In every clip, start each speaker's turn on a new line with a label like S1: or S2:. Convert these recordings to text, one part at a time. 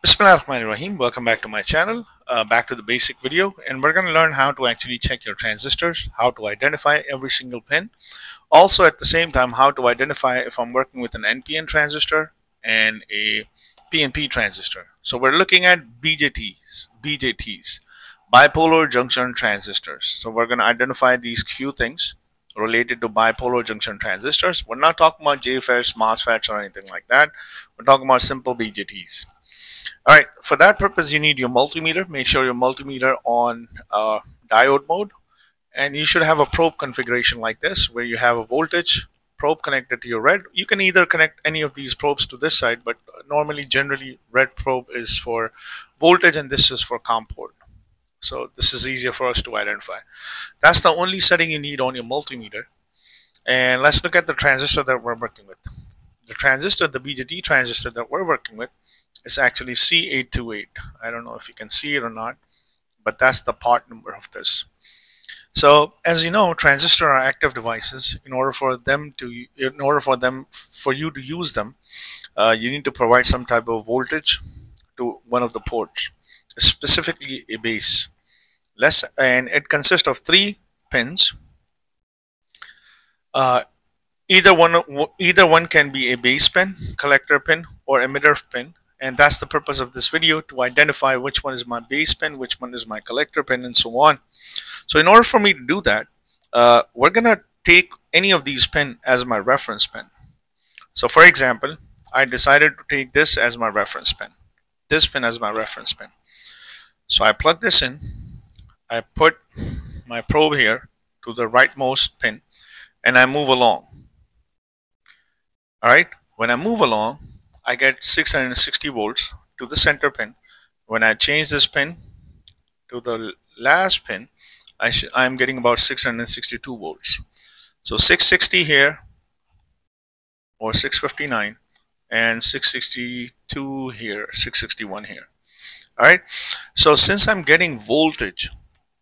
S1: Bismillahirrahmanirrahim. Welcome back to my channel, back to the basic video, and we're going to learn how to actually check your transistors, how to identify every single pin. Also at the same time, how to identify if I'm working with an NPN transistor and a PNP transistor. So we're looking at BJTs, bipolar junction transistors. So we're going to identify these few things related to bipolar junction transistors. We're not talking about JFETs, MOSFETs or anything like that. We're talking about simple BJTs. Alright, for that purpose you need your multimeter. Make sure your multimeter on diode mode, and you should have a probe configuration like this where you have a voltage probe connected to your red. You can either connect any of these probes to this side, but generally red probe is for voltage and this is for COM port. So this is easier for us to identify. That's the only setting you need on your multimeter. And let's look at the transistor that we're working with. The BJT transistor that we're working with is actually C828. I don't know if you can see it or not, but that's the part number of this. So as you know, transistors are active devices. In order for you to use them, you need to provide some type of voltage to one of the ports, specifically a base. And it consists of 3 pins. Either one can be a base pin, collector pin, or emitter pin. And that's the purpose of this video, to identify which one is my base pin, which one is my collector pin, and so on. So in order for me to do that, we're going to take any of these pins as my reference pin. So for example, I decided to take this as my reference pin, this pin as my reference pin. So I plug this in, I put my probe here to the rightmost pin, and I move along. Alright, when I move along, I get 660 volts to the center pin. When I change this pin to the last pin, I'm getting about 662 volts. So 660 here, or 659, and 662 here, 661 here. Alright, so since I'm getting voltage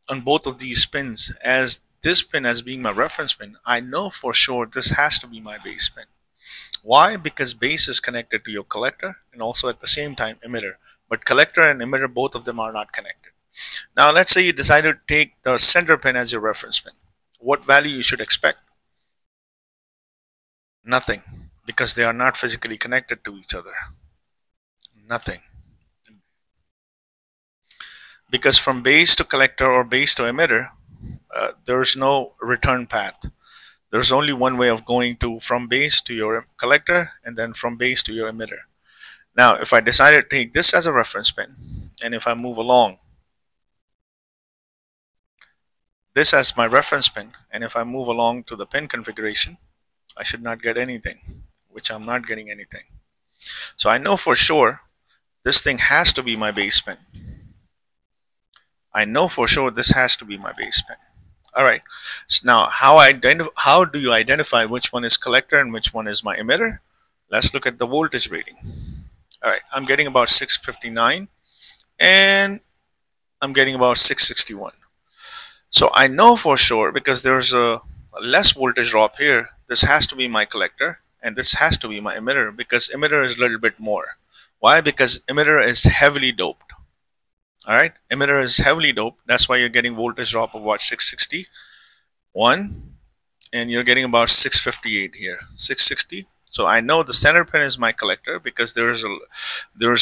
S1: on both of these pins, as this pin as being my reference pin, I know for sure this has to be my base pin. Why? Because base is connected to your collector and also at the same time emitter. But collector and emitter, both of them are not connected. Now let's say you decided to take the center pin as your reference pin. What value you should expect? Nothing, because they are not physically connected to each other. Nothing. Because from base to collector or base to emitter, there is no return path. There's only one way of going from base to your collector and then from base to your emitter. Now, if I decided to take this as a reference pin, and if I move along, this as my reference pin, and if I move along to the pin configuration, I should not get anything, which I'm not getting anything. So I know for sure this thing has to be my base pin. I know for sure this has to be my base pin. Alright, so now how do you identify which one is collector and which one is my emitter? Let's look at the voltage rating. Alright, I'm getting about 659 and I'm getting about 661. So I know for sure, because there's a less voltage drop here, this has to be my collector and this has to be my emitter, because emitter is a little bit more. Why? Because emitter is heavily doped. Alright, emitter is heavily doped. That's why you're getting voltage drop of what, 661, and you're getting about 658 here, 660. So I know the center pin is my collector because there's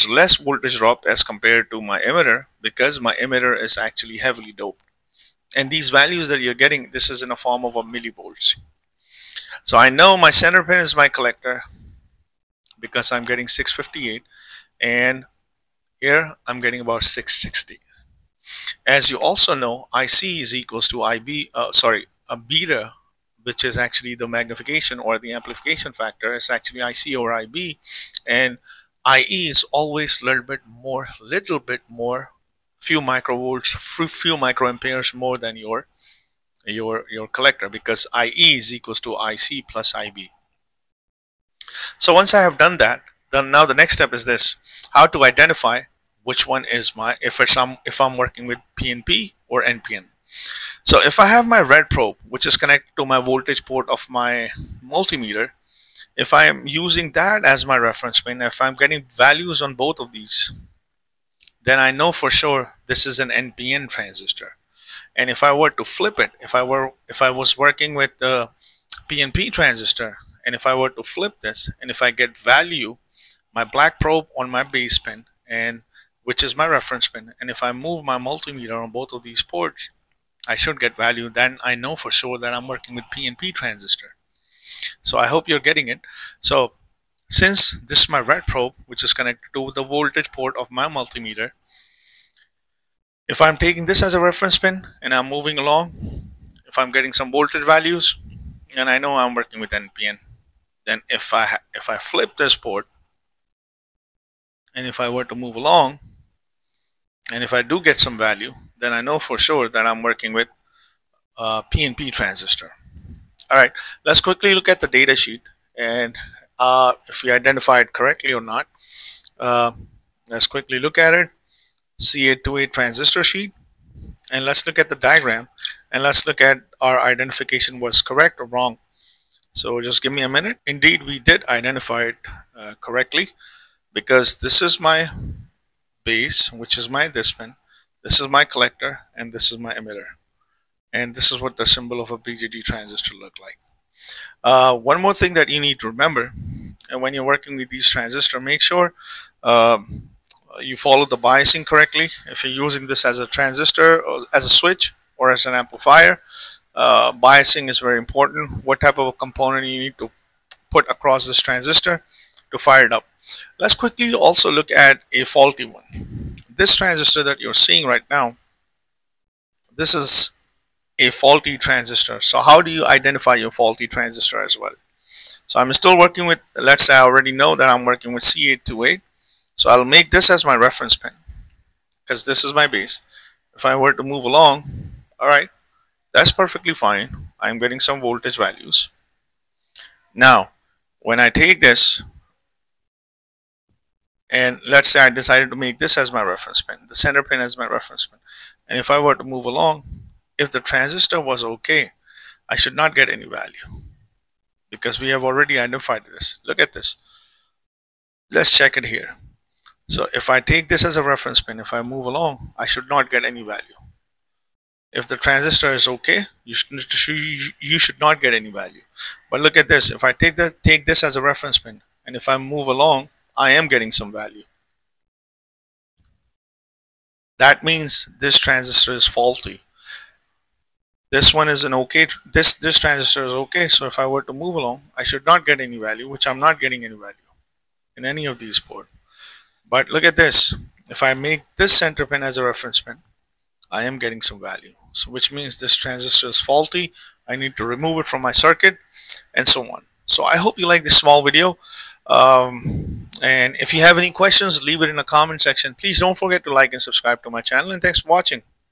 S1: less voltage drop as compared to my emitter, because my emitter is actually heavily doped. And these values that you're getting, this is in a form of a millivolts. So I know my center pin is my collector because I'm getting 658, and here I'm getting about 660. As you also know, IC is equals to a beta, which is actually the magnification or the amplification factor, is actually IC over IB, and IE is always a little bit more, few microvolts, few microamperes more than your collector, because IE is equals to IC plus IB. So once I have done that, then now the next step is this: how to identify which one is my, if I'm working with PNP or NPN. So if I have my red probe, which is connected to my voltage port of my multimeter, if I am using that as my reference pin, if I'm getting values on both of these, then I know for sure this is an NPN transistor. And if I were to flip it, if I was working with the PNP transistor, and if I were to flip this, and if I get value, my black probe on my base pin, and which is my reference pin, and if I move my multimeter on both of these ports, I should get value. Then I know for sure that I'm working with PNP transistor. So I hope you're getting it. So since this is my red probe, which is connected to the voltage port of my multimeter, if I'm taking this as a reference pin and I'm moving along, if I'm getting some voltage values, and I know I'm working with NPN, then if I flip this port, and if I were to move along, and if I do get some value, then I know for sure that I'm working with PNP transistor. All right, let's quickly look at the data sheet, and if we identify it correctly or not. Let's quickly look at it. C828 transistor sheet, and let's look at the diagram, and let's look at our identification was correct or wrong. So just give me a minute. Indeed, we did identify it correctly, because this is my base, which is my this pin, this is my collector, and this is my emitter, and this is what the symbol of a BJT transistor look like. One more thing that you need to remember, and when you're working with these transistors, make sure you follow the biasing correctly. If you're using this as a transistor, or as a switch, or as an amplifier, biasing is very important. What type of a component you need to put across this transistor to fire it up. Let's quickly also look at a faulty one. This transistor that you're seeing right now, this is a faulty transistor. So how do you identify your faulty transistor as well? So I'm still working with, let's say I already know that I'm working with C828. So I'll make this as my reference pin, because this is my base. If I were to move along, all right, that's perfectly fine. I'm getting some voltage values. Now, when I take this, and let's say I decided to make this as my reference pin, the center pin as my reference pin, and if I were to move along, if the transistor was okay, I should not get any value, because we have already identified this. Look at this. Let's check it here. So if I take this as a reference pin, if I move along, I should not get any value. If the transistor is okay, you should not get any value. But look at this. If I take this as a reference pin, and if I move along, I am getting some value. That means this transistor is faulty. This one is an okay. This transistor is okay. So if I were to move along, I should not get any value, which I'm not getting any value in any of these ports. But look at this. If I make this center pin as a reference pin, I am getting some value. So which means this transistor is faulty. I need to remove it from my circuit, and so on. So I hope you like this small video. And if you have any questions, leave it in the comment section. Please don't forget to like and subscribe to my channel. And thanks for watching.